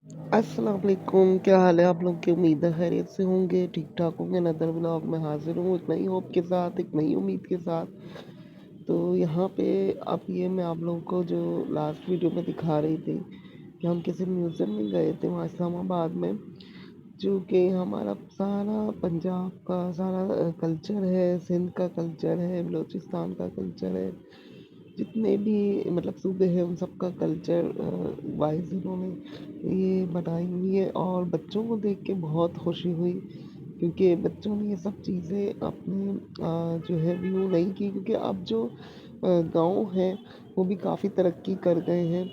अस्सलाम वालेकुम, क्या हाल है आप लोग की? उम्मीद है खैरियत से होंगे, ठीक-ठाक होंगे। अनदर व्लॉग में हाज़िर हूँ एक नई होप के साथ, एक नई उम्मीद के साथ। तो यहाँ पे अब ये मैं आप लोगों को जो लास्ट वीडियो में दिखा रही थी कि हम किसी म्यूज़ियम में गए थे वहाँ इस्लामाबाद में, जो कि हमारा सारा पंजाब का सारा कल्चर है, सिंध का कल्चर है, बलूचिस्तान का कल्चर है, जितने भी मतलब सूबे हैं उन सब का कल्चर वाइज़ उन्होंने ये बनाई हुई है और बच्चों को देख के बहुत खुशी हुई क्योंकि बच्चों ने ये सब चीज़ें अपने जो है व्यू नहीं की क्योंकि अब जो गाँव हैं वो भी काफ़ी तरक्की कर गए हैं।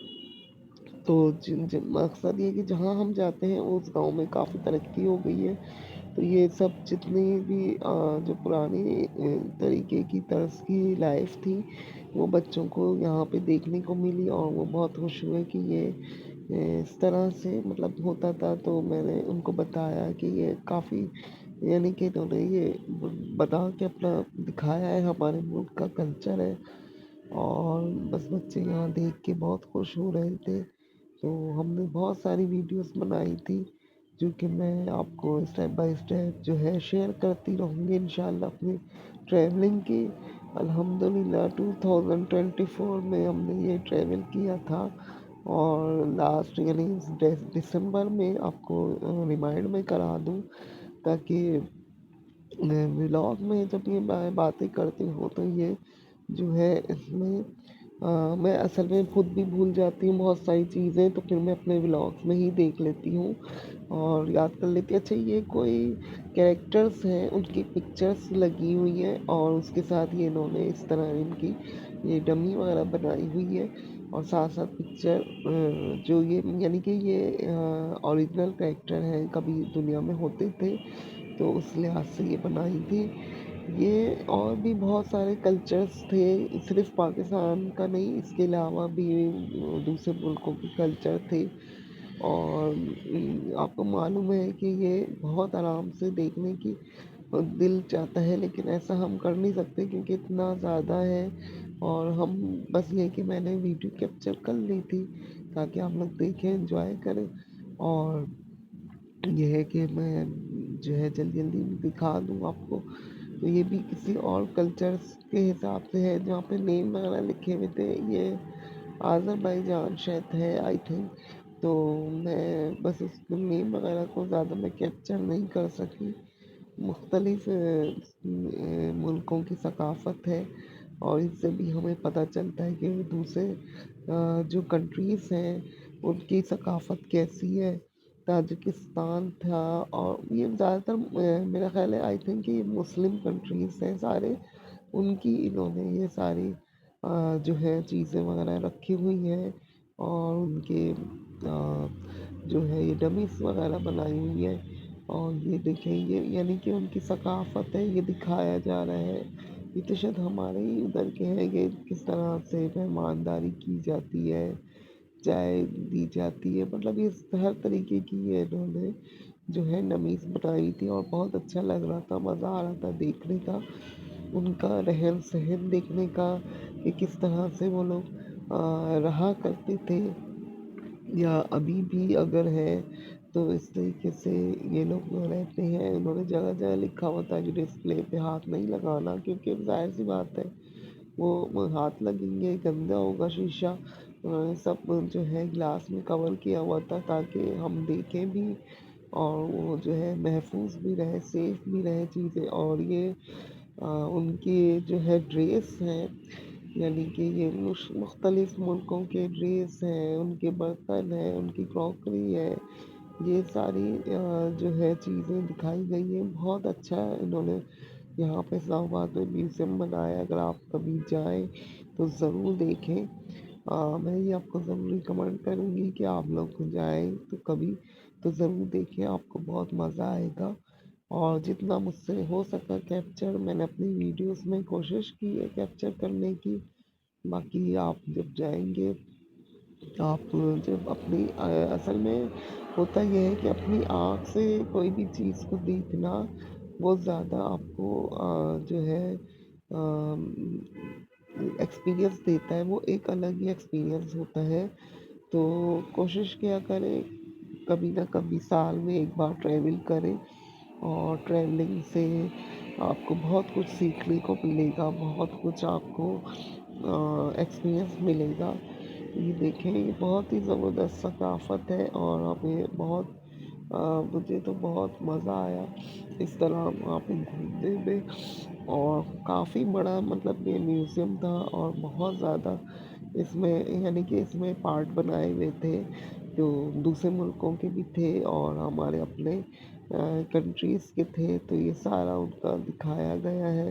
तो जिन जिन मकसद ये कि जहाँ हम जाते हैं उस गाँव में काफ़ी तरक्की हो गई है। तो ये सब जितनी भी जो पुरानी तरीके की तर्ज की लाइफ थी वो बच्चों को यहाँ पे देखने को मिली और वो बहुत खुश हुए कि ये इस तरह से मतलब होता था। तो मैंने उनको बताया कि ये काफ़ी यानी कि इन्होंने ये बना के अपना दिखाया है, हमारे मुल्क का कल्चर है। और बस बच्चे यहाँ देख के बहुत खुश हो रहे थे। तो हमने बहुत सारी वीडियोस बनाई थी जो कि मैं आपको स्टेप बाय स्टेप जो है शेयर करती रहूँगी इंशाल्लाह अपनी ट्रैवलिंग की। अल्हम्दुलिल्लाह 2024 में हमने ये ट्रैवल किया था और लास्ट यानी दिसंबर में आपको रिमाइंड में करा दूँ ताकि व्लॉग में जब ये बातें करती हूँ तो ये जो है इसमें मैं असल में खुद भी भूल जाती हूँ बहुत सारी चीज़ें, तो फिर मैं अपने व्लॉग्स में ही देख लेती हूँ और याद कर लेती हूँ। अच्छा, ये कोई कैरेक्टर्स हैं उनकी पिक्चर्स लगी हुई हैं और उसके साथ ये इन्होंने इस तरह इनकी ये डमी वगैरह बनाई हुई है और साथ साथ पिक्चर जो ये यानी कि ये ओरिजिनल कैरेक्टर हैं, कभी दुनिया में होते थे तो उस लिहाज से ये बनाई थी। ये और भी बहुत सारे कल्चर्स थे, सिर्फ़ पाकिस्तान का नहीं, इसके अलावा भी दूसरे मुल्कों के कल्चर थे और आपको मालूम है कि ये बहुत आराम से देखने की दिल चाहता है लेकिन ऐसा हम कर नहीं सकते क्योंकि इतना ज़्यादा है और हम बस ये कि मैंने वीडियो कैप्चर कर ली थी ताकि आप लोग देखें, एन्जॉय करें और ये है कि मैं जो है जल्दी-जल्दी दिखा दूँ आपको। तो ये भी किसी और कल्चर्स के हिसाब से है जहाँ पे नेम वगैरह लिखे हुए थे। ये अज़रबैजान शायद है आई थिंक। तो मैं बस उस नेम वगैरह को ज़्यादा मैं कैप्चर नहीं कर सकी। मुख्तलिफ मुल्कों की सकाफ़त है और इससे भी हमें पता चलता है कि दूसरे जो कंट्रीज़ हैं उनकी सकाफ़त कैसी है। ताजिकिस्तान था और ये ज़्यादातर मेरा ख़्याल है आई थिंक ये मुस्लिम कंट्रीज़ हैं सारे, उनकी इन्होंने ये सारी जो है चीज़ें वग़ैरह रखी हुई हैं और उनके जो है ये डमीज़ वग़ैरह बनाई हुई हैं और ये देखें ये यानी कि उनकी सकाफ़त है, ये दिखाया जा रहा है। ये तो शायद हमारे ही उधर के हैं कि किस तरह से मेहमानदारी की जाती है, चाय दी जाती है, मतलब ये हर तरीके की ये इन्होंने जो है नमीज़ बनाई थी और बहुत अच्छा लग रहा था, मज़ा आ रहा था देखने का, उनका रहन-सहन देखने का कि किस तरह से वो लोग रहा करते थे या अभी भी अगर है तो इस तरीके से ये लोग रहते हैं। उन्होंने जगह-जगह लिखा होता है कि डिस्प्ले पे हाथ नहीं लगाना क्योंकि ज़ाहिर-सी बात है वो हाथ लगेंगे, गंदा होगा शीशा। सब जो है ग्लास में कवर किया हुआ था ताकि हम देखें भी और वो जो है महफूज भी रहे, सेफ भी रहे चीज़ें और ये उनकी जो है ड्रेस हैं यानी कि ये मुख्तलिफ मुल्कों के ड्रेस हैं, उनके बर्तन हैं, उनकी क्रॉकरी है, ये सारी जो है चीज़ें दिखाई गई हैं। बहुत अच्छा इन्होंने यहाँ पे इस्लामाबाद में म्यूज़ियम बनाया है, अगर आप कभी जाएँ तो ज़रूर देखें। मैं ये आपको ज़रूर रिकमेंड करूँगी कि आप लोग जाएँ तो कभी तो ज़रूर देखें, आपको बहुत मज़ा आएगा और जितना मुझसे हो सका कैप्चर मैंने अपनी वीडियोज़ में कोशिश की है कैप्चर करने की। बाकी आप जब जाएँगे आप जब अपनी असल में होता ये है कि अपनी आँख से कोई भी चीज़ को देखना बहुत ज़्यादा आपको जो है एक्सपीरियंस देता है, वो एक अलग ही एक्सपीरियंस होता है। तो कोशिश किया करें कभी ना कभी साल में एक बार ट्रैवल करें। और ट्रैवलिंग से आपको बहुत कुछ सीखने को मिलेगा, बहुत कुछ आपको एक्सपीरियंस मिलेगा। ये देखें, ये बहुत ही ज़बरदस्त सकाफ़त है और हमें बहुत मुझे तो बहुत मज़ा आया इस तरह वहाँ पे घूमने में। और काफ़ी बड़ा मतलब ये म्यूज़ियम था और बहुत ज़्यादा इसमें यानी कि इसमें पार्ट बनाए हुए थे जो दूसरे मुल्कों के भी थे और हमारे अपने कंट्रीज़ के थे। तो ये सारा उनका दिखाया गया है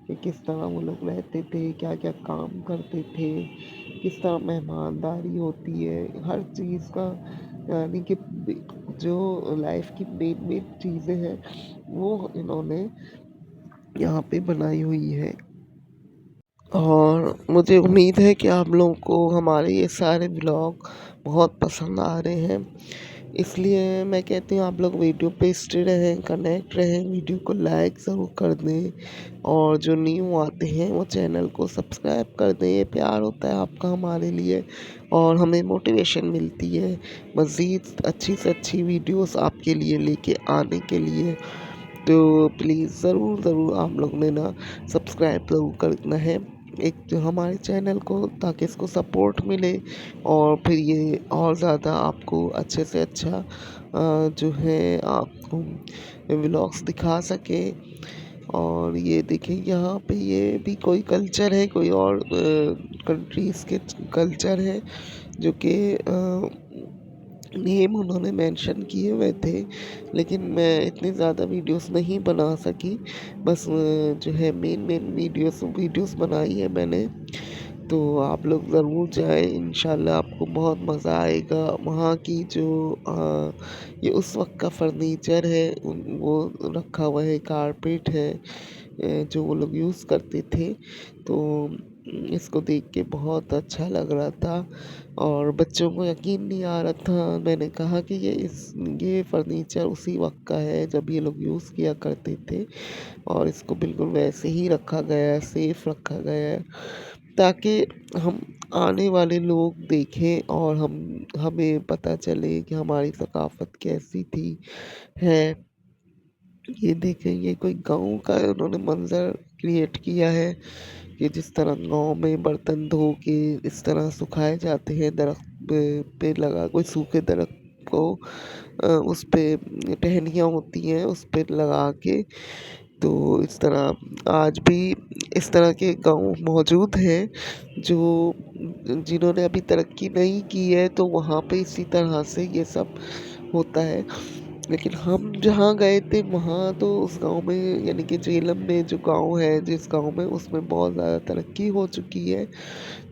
कि किस तरह वो लोग रहते थे, क्या क्या काम करते थे, किस तरह मेहमानदारी होती है, हर चीज़ का यानी कि जो लाइफ की मेन मेन चीज़ें हैं वो इन्होंने यहाँ पे बनाई हुई है। और मुझे उम्मीद है कि आप लोगों को हमारे ये सारे ब्लॉग बहुत पसंद आ रहे हैं। इसलिए मैं कहती हूँ आप लोग वीडियो पे स्टे रहें, कनेक्ट रहें, वीडियो को लाइक ज़रूर कर दें और जो न्यू आते हैं वो चैनल को सब्सक्राइब कर दें। ये प्यार होता है आपका हमारे लिए और हमें मोटिवेशन मिलती है मज़ीद अच्छी से अच्छी वीडियोस आपके लिए लेके आने के लिए। तो प्लीज़ ज़रूर आप लोग ने ना सब्सक्राइब ज़रूर करना है एक जो हमारे चैनल को, ताकि इसको सपोर्ट मिले और फिर ये और ज़्यादा आपको अच्छे से अच्छा जो है आपको व्लॉग्स दिखा सके। और ये देखिए यहाँ पे ये भी कोई कल्चर है, कोई और कंट्रीज़ के कल्चर है जो कि नेम उन्होंने मेंशन किए हुए थे, लेकिन मैं इतनी ज़्यादा वीडियोस नहीं बना सकी। बस जो है मेन वीडियोस बनाई है मैंने। तो आप लोग ज़रूर जाएँ, इंशाल्लाह आपको बहुत मज़ा आएगा। वहाँ की जो ये उस वक़्त का फर्नीचर है वो रखा हुआ है, कारपेट है जो वो लोग यूज़ करते थे। तो इसको देख के बहुत अच्छा लग रहा था और बच्चों को यकीन नहीं आ रहा था। मैंने कहा कि ये फर्नीचर उसी वक़्त का है जब ये लोग यूज़ किया करते थे और इसको बिल्कुल वैसे ही रखा गया है, सेफ रखा गया है, ताकि हम आने वाले लोग देखें और हमें पता चले कि हमारी सकाफ़त कैसी थी है। ये देखें, ये कोई गाँव का उन्होंने मंज़र क्रिएट किया है कि जिस तरह गाँव में बर्तन धो के इस तरह सुखाए जाते हैं दरख्त पे लगा कोई सूखे दरख्त को उस पे टहनियाँ होती हैं उस पे लगा के। तो इस तरह आज भी इस तरह के गाँव मौजूद हैं जो जिन्होंने अभी तरक्की नहीं की है, तो वहाँ पे इसी तरह से ये सब होता है। लेकिन हम जहाँ गए थे वहाँ तो उस गाँव में यानी कि झेलम में जो गाँव है जिस गाँव में, उसमें बहुत ज़्यादा तरक्की हो चुकी है।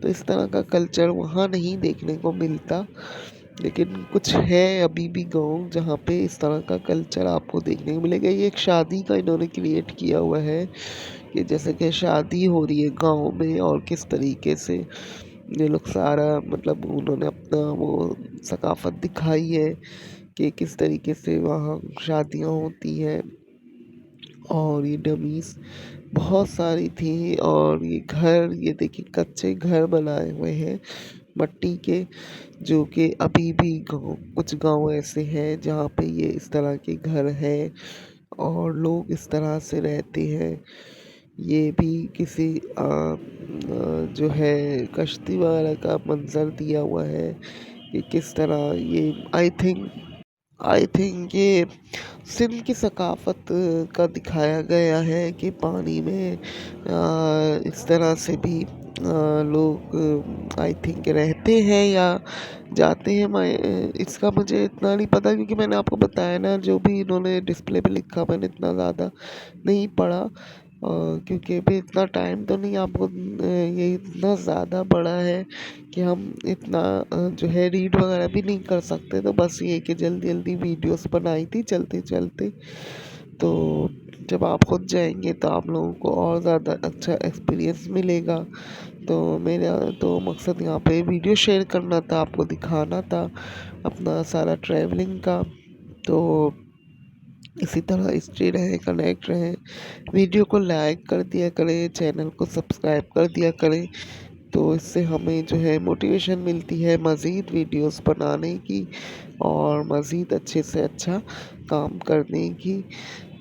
तो इस तरह का कल्चर वहाँ नहीं देखने को मिलता। लेकिन कुछ है अभी भी गाँव जहाँ पे इस तरह का कल्चर आपको देखने को मिलेगा। ये एक शादी का इन्होंने क्रिएट किया हुआ है कि जैसे कि शादी हो रही है गाँव में और किस तरीके से ये लोग सारा मतलब उन्होंने अपना वो सकाफ़त दिखाई है कि किस तरीके से वहाँ शादियाँ होती हैं। और ये डमीज़ बहुत सारी थी और ये घर, ये देखिए कच्चे घर बनाए हुए हैं मट्टी के, जो कि अभी भी कुछ गाँव ऐसे हैं जहाँ पे ये इस तरह के घर हैं और लोग इस तरह से रहते हैं। ये भी किसी जो है कश्ती वगैरह का मंज़र दिया हुआ है कि किस तरह ये आई थिंक ये सिंध की सकाफ़त का दिखाया गया है कि पानी में इस तरह से भी लोग आई थिंक रहते हैं या जाते हैं। मैं इसका मुझे इतना नहीं पता क्योंकि मैंने आपको बताया ना जो भी इन्होंने डिस्प्ले पे लिखा मैंने इतना ज़्यादा नहीं पढ़ा क्योंकि अभी इतना टाइम तो नहीं आपको ये इतना ज़्यादा बड़ा है कि हम इतना जो है रीड वगैरह भी नहीं कर सकते। तो बस ये कि जल्दी जल्दी वीडियोस बनाई थी चलते चलते। तो जब आप खुद जाएंगे तो आप लोगों को और ज़्यादा अच्छा एक्सपीरियंस मिलेगा। तो मेरा तो मकसद यहाँ पे वीडियो शेयर करना था, आपको दिखाना था अपना सारा ट्रैवलिंग का। तो इसी तरह स्टे रहें, कनेक्ट रहें, वीडियो को लाइक कर दिया करें, चैनल को सब्सक्राइब कर दिया करें तो इससे हमें जो है मोटिवेशन मिलती है मज़ीद वीडियोस बनाने की और मज़ीद अच्छे से अच्छा काम करने की।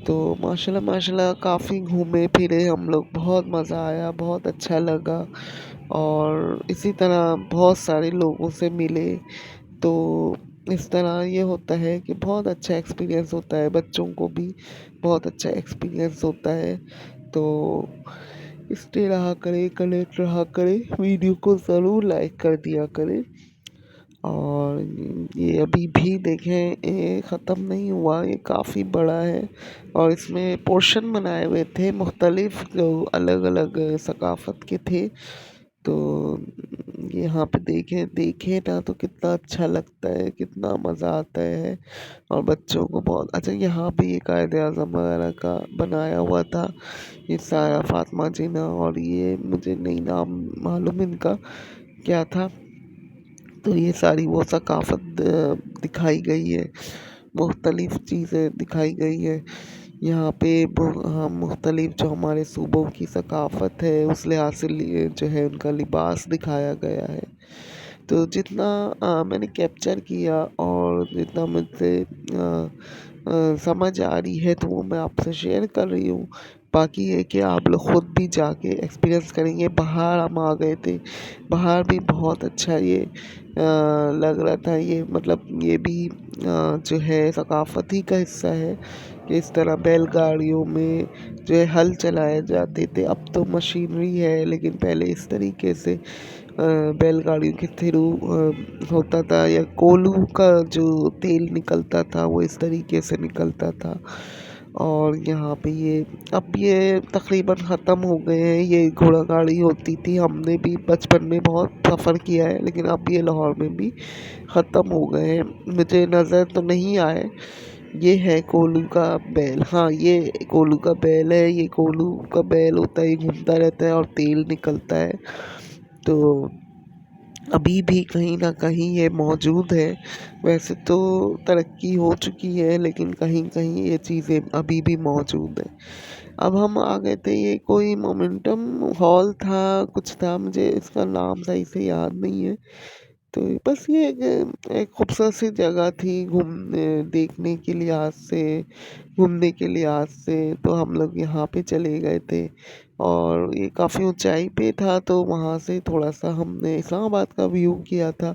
तो माशाल्लाह माशाल्लाह काफ़ी घूमे फिरे हम लोग, बहुत मज़ा आया, बहुत अच्छा लगा और इसी तरह बहुत सारे लोगों से मिले। तो इस तरह ये होता है कि बहुत अच्छा एक्सपीरियंस होता है, बच्चों को भी बहुत अच्छा एक्सपीरियंस होता है। तो स्टे रहा करें, कनेक्ट रहा करें, वीडियो को ज़रूर लाइक कर दिया करें। और ये अभी भी देखें, ये ख़त्म नहीं हुआ, ये काफ़ी बड़ा है और इसमें पोर्शन बनाए हुए थे मुख्तलिफ जो अलग अलग सकाफ़त के थे। तो यहाँ पे देखें देखें ना तो कितना अच्छा लगता है, कितना मज़ा आता है और बच्चों को बहुत अच्छा। यहाँ पे ये कायदे आज़म वगैरह का बनाया हुआ था, ये सारा फातिमा जीना, और ये मुझे नहीं नाम मालूम इनका क्या था। तो ये सारी वो सकाफ़त दिखाई गई है, मुख्तलिफ़ चीज़ें दिखाई गई है यहाँ पे। हाँ, मुख्तलिफ़ जो हमारे सूबों की सकाफ़त है उस लिहाज से जो है उनका लिबास दिखाया गया है। तो जितना मैंने कैप्चर किया और जितना मुझसे समझ आ रही है तो वो मैं आपसे शेयर कर रही हूँ। बाकी ये कि आप लोग ख़ुद भी जाके एक्सपीरियंस करेंगे। बाहर हम आ गए थे, बाहर भी बहुत अच्छा ये लग रहा था। ये मतलब ये भी जो है सकाफ़त ही का हिस्सा है कि इस तरह बैलगाड़ियों में जो है हल चलाए जाते थे। अब तो मशीनरी है, लेकिन पहले इस तरीके से बैलगाड़ियों के थ्रू होता था, या कोलू का जो तेल निकलता था वो इस तरीके से निकलता था। और यहाँ पे ये तकरीबन ख़त्म हो गए हैं। ये घोड़ा गाड़ी होती थी, हमने भी बचपन में बहुत सफ़र किया है, लेकिन अब ये लाहौर में भी ख़त्म हो गए हैं। मुझे नज़र तो नहीं आए। ये है कोलू का बैल, हाँ ये कोलू का बैल है। ये कोलू का बैल होता है, ये घूमता रहता है और तेल निकलता है। तो अभी भी कहीं ना कहीं ये मौजूद है। वैसे तो तरक्की हो चुकी है, लेकिन कहीं कहीं ये चीज़ें अभी भी मौजूद हैं। अब हम आ गए थे, ये कोई मोमेंटम हॉल था, कुछ था, मुझे इसका नाम सही से याद नहीं है। तो बस ये एक खूबसूरत सी जगह थी घूमने देखने के लिहाज से, घूमने के लिहाज से। तो हम लोग यहाँ पे चले गए थे और ये काफ़ी ऊंचाई पे था, तो वहाँ से थोड़ा सा हमने इस्लामाबाद का व्यू किया था।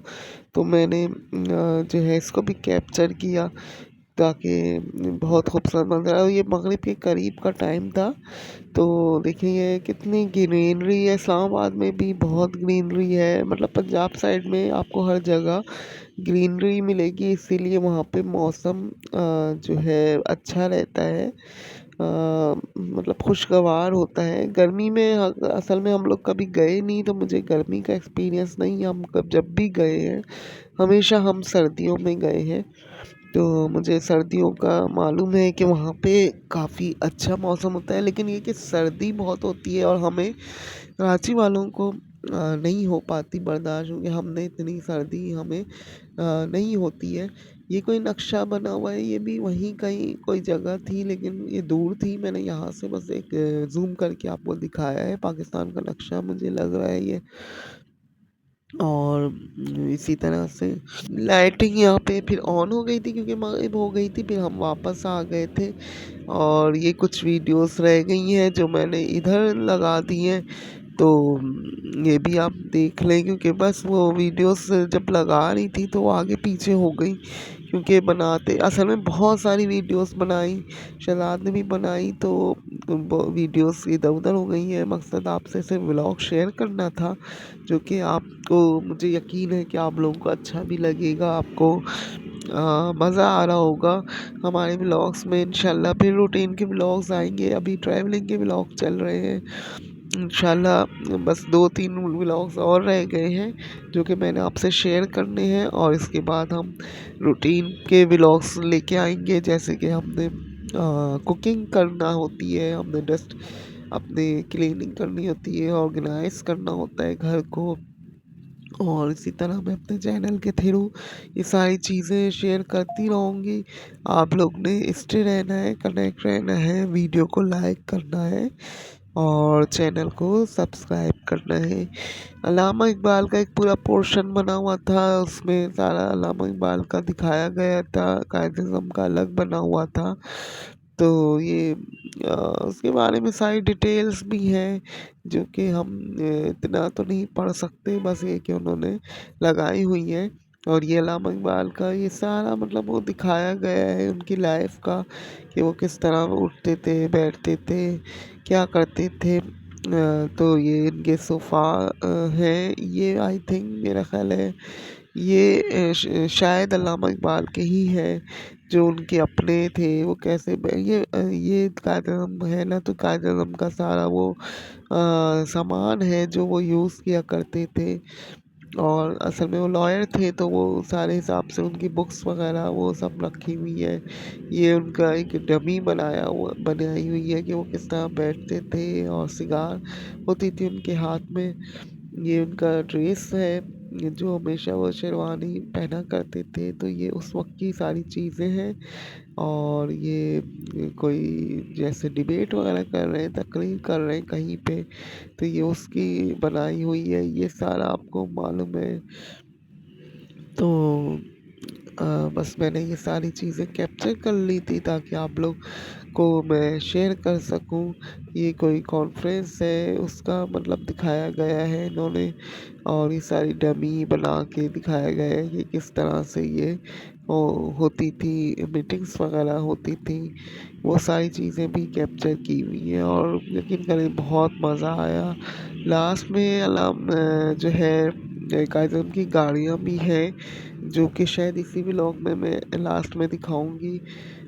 तो मैंने जो है इसको भी कैप्चर किया ताकि बहुत खूबसूरत मंजर। और ये मगरिब के करीब का टाइम था। तो देखिए कितनी ग्रीनरी है, इस्लामाबाद में भी बहुत ग्रीनरी है। मतलब पंजाब साइड में आपको हर जगह ग्रीनरी मिलेगी, इसीलिए वहाँ पे मौसम जो है अच्छा रहता है, मतलब खुशगवार होता है। गर्मी में असल में हम लोग कभी गए नहीं, तो मुझे गर्मी का एक्सपीरियंस नहीं। हम कब जब भी गए हैं हमेशा हम सर्दियों में गए हैं। तो मुझे सर्दियों का मालूम है कि वहाँ पे काफ़ी अच्छा मौसम होता है, लेकिन ये कि सर्दी बहुत होती है और हमें कराची वालों को नहीं हो पाती बर्दाश्त, क्योंकि हमने इतनी सर्दी हमें नहीं होती है। ये कोई नक्शा बना हुआ है, ये भी वहीं कहीं कोई जगह थी, लेकिन ये दूर थी। मैंने यहाँ से बस एक ज़ूम करके आपको दिखाया है, पाकिस्तान का नक्शा मुझे लग रहा है ये। और इसी तरह से लाइटिंग यहाँ पे फिर ऑन हो गई थी, क्योंकि मग़रिब हो गई थी, फिर हम वापस आ गए थे। और ये कुछ वीडियोस रह गई हैं जो मैंने इधर लगा दी हैं, तो ये भी आप देख लें, क्योंकि बस वो वीडियोस जब लगा रही थी तो वो आगे पीछे हो गई, क्योंकि बनाते असल में बहुत सारी वीडियोस बनाई, शहज़ाद ने भी बनाई, तो वीडियोस इधर उधर हो गई हैं। मकसद आपसे सिर्फ व्लॉग शेयर करना था, जो कि आपको, मुझे यकीन है कि आप लोगों को अच्छा भी लगेगा, आपको मज़ा आ रहा होगा हमारे व्लॉग्स में। इंशाल्लाह फिर रूटीन के व्लॉग्स आएंगे, अभी ट्रैवलिंग के व्लॉग चल रहे हैं इंशाल्लाह। बस 2-3 व्लॉग्स और रह गए हैं जो कि मैंने आपसे शेयर करने हैं, और इसके बाद हम रूटीन के व्लॉग्स लेके आएंगे। जैसे कि हमने कुकिंग करना होती है, हमने डस्ट अपने क्लीनिंग करनी होती है, ऑर्गेनाइज करना होता है घर को, और इसी तरह मैं अपने चैनल के थ्रू ये सारी चीज़ें शेयर करती रहूँगी। आप लोग ने स्टे रहना है, कनेक्ट रहना है, वीडियो को लाइक करना है। और चैनल को सब्सक्राइब करना है। अल्लामा इकबाल का एक पूरा पोर्शन बना हुआ था, उसमें सारा अल्लामा इकबाल का दिखाया गया था, कायद-ए-आज़म का अलग बना हुआ था। तो ये उसके बारे में सारी डिटेल्स भी हैं जो कि हम इतना तो नहीं पढ़ सकते, बस ये कि उन्होंने लगाई हुई हैं। और ये अल्लामा इकबाल का ये सारा मतलब वो दिखाया गया है उनकी लाइफ का, कि वो किस तरह वो उठते थे, बैठते थे, क्या करते थे। तो ये इनके सोफ़ा हैं, ये आई थिंक मेरा ख़्याल है ये शायद अल्लामा इकबाल के ही हैं, जो उनके अपने थे। वो कैसे ये कायद-ए-आज़म है ना, तो कायद-ए-आज़म का सारा वो सामान है जो वो यूज़ किया करते थे। और असल में वो लॉयर थे, तो वो सारे हिसाब से उनकी बुक्स वगैरह वो सब रखी हुई है। ये उनका एक डमी बनाई हुई है कि वो किस तरह बैठते थे, और सिगार होती थी उनके हाथ में। ये उनका ड्रेस है, ये जो हमेशा वो शेरवानी पहना करते थे, तो ये उस वक्त की सारी चीज़ें हैं। और ये कोई जैसे डिबेट वगैरह कर रहे हैं, तकरीर कर रहे हैं कहीं पे, तो ये उसकी बनाई हुई है, ये सारा आपको मालूम है। तो बस मैंने ये सारी चीज़ें कैप्चर कर ली थी ताकि आप लोग को मैं शेयर कर सकूं। ये कोई कॉन्फ्रेंस है उसका मतलब दिखाया गया है इन्होंने, और ये सारी डमी बना के दिखाया गया है कि किस तरह से ये वो होती थी, मीटिंग्स वगैरह होती थी। वो सारी चीज़ें भी कैप्चर की हुई हैं, और यकीन करें बहुत मज़ा आया। लास्ट में जो है कायज़म की गाड़ियाँ भी हैं, जो कि शायद इसी व्लॉग में मैं लास्ट में दिखाऊंगी।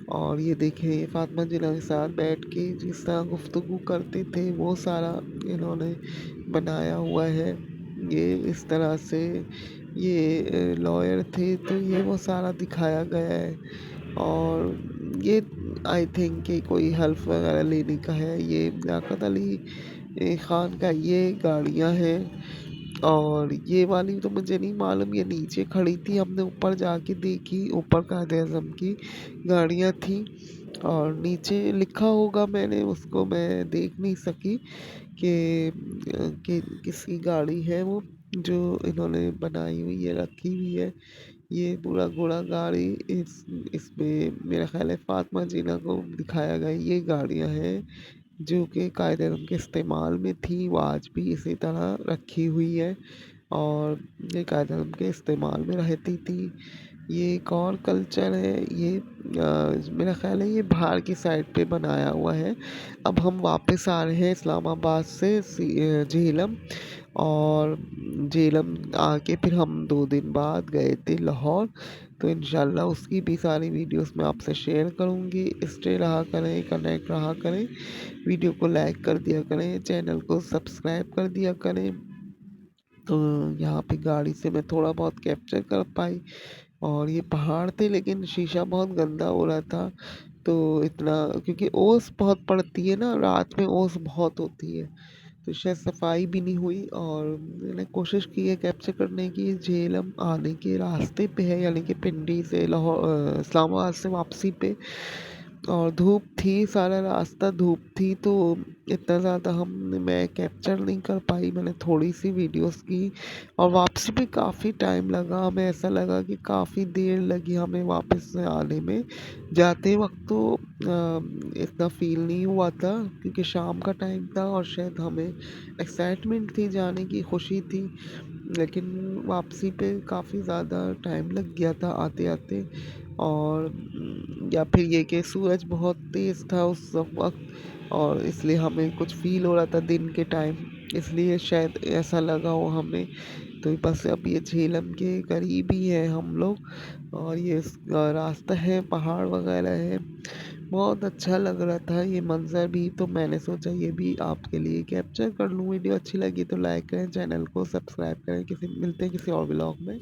और ये देखें, ये फातिमा जिन्ना के साथ बैठ के जिस तरह गुफ्तगू करते थे, वो सारा इन्होंने बनाया हुआ है। ये इस तरह से ये लॉयर थे, तो ये वो सारा दिखाया गया है। और ये आई थिंक कि कोई हेल्प वगैरह लेने का है। ये लियाकत अली ख़ान का ये गाड़ियाँ हैं। और ये वाली तो मुझे नहीं मालूम, ये नीचे खड़ी थी, हमने ऊपर जाके देखी, ऊपर कायद-ए-आज़म की गाड़ियाँ थी। और नीचे लिखा होगा, मैंने उसको मैं देख नहीं सकी कि किसकी गाड़ी है वो, जो इन्होंने बनाई हुई है, रखी हुई है। ये पूरा घोड़ा गाड़ी इसमें मेरा ख़्याल है फातिमा जीना को दिखाया गया, ये गाड़ियाँ हैं जो कि कायद-ए-आज़म के इस्तेमाल में थी, वो आज भी इसी तरह रखी हुई है। और ये कायद-ए-आज़म के इस्तेमाल में रहती थी। ये एक और कल्चर है, ये मेरा ख़्याल है ये बाहर की साइड पे बनाया हुआ है। अब हम वापस आ रहे हैं इस्लामाबाद से झेलम। और झेलम आके फिर हम 2 दिन बाद गए थे लाहौर। तो इंशाल्लाह उसकी भी सारी वीडियोस मैं आपसे शेयर करूँगी। स्टे रहा करें, कनेक्ट रहा करें, वीडियो को लाइक कर दिया करें, चैनल को सब्सक्राइब कर दिया करें। तो यहाँ पे गाड़ी से मैं थोड़ा बहुत कैप्चर कर पाई। और ये पहाड़ थे, लेकिन शीशा बहुत गंदा हो रहा था, तो इतना क्योंकि ओस बहुत पड़ती है ना, रात में ओस बहुत होती है, तो शायद सफाई भी नहीं हुई। और मैंने कोशिश की है कैप्चर करने की, झेलम आने के रास्ते पे है, यानी कि पिंडी से लाहौर इस्लामाबाद से वापसी पे। और धूप थी, सारा रास्ता धूप थी, तो इतना ज़्यादा हम मैं कैप्चर नहीं कर पाई, मैंने थोड़ी सी वीडियोस की। और वापसी पे काफ़ी टाइम लगा, हमें ऐसा लगा कि काफ़ी देर लगी हमें वापस से आने में। जाते वक्त तो इतना फील नहीं हुआ था, क्योंकि शाम का टाइम था और शायद हमें एक्साइटमेंट थी, जाने की खुशी थी। लेकिन वापसी पे काफ़ी ज़्यादा टाइम लग गया था आते आते। और या फिर ये कि सूरज बहुत तेज़ था उस वक्त, और इसलिए हमें कुछ फील हो रहा था दिन के टाइम, इसलिए शायद ऐसा लगा हो हमें। तो बस अब ये झेलम के करीब ही है हम लोग, और ये रास्ता है, पहाड़ वगैरह है, बहुत अच्छा लग रहा था ये मंज़र भी। तो मैंने सोचा ये भी आपके लिए कैप्चर कर लूँ। वीडियो अच्छी लगी तो लाइक करें, चैनल को सब्सक्राइब करें। मिलते हैं किसी और व्लॉग में।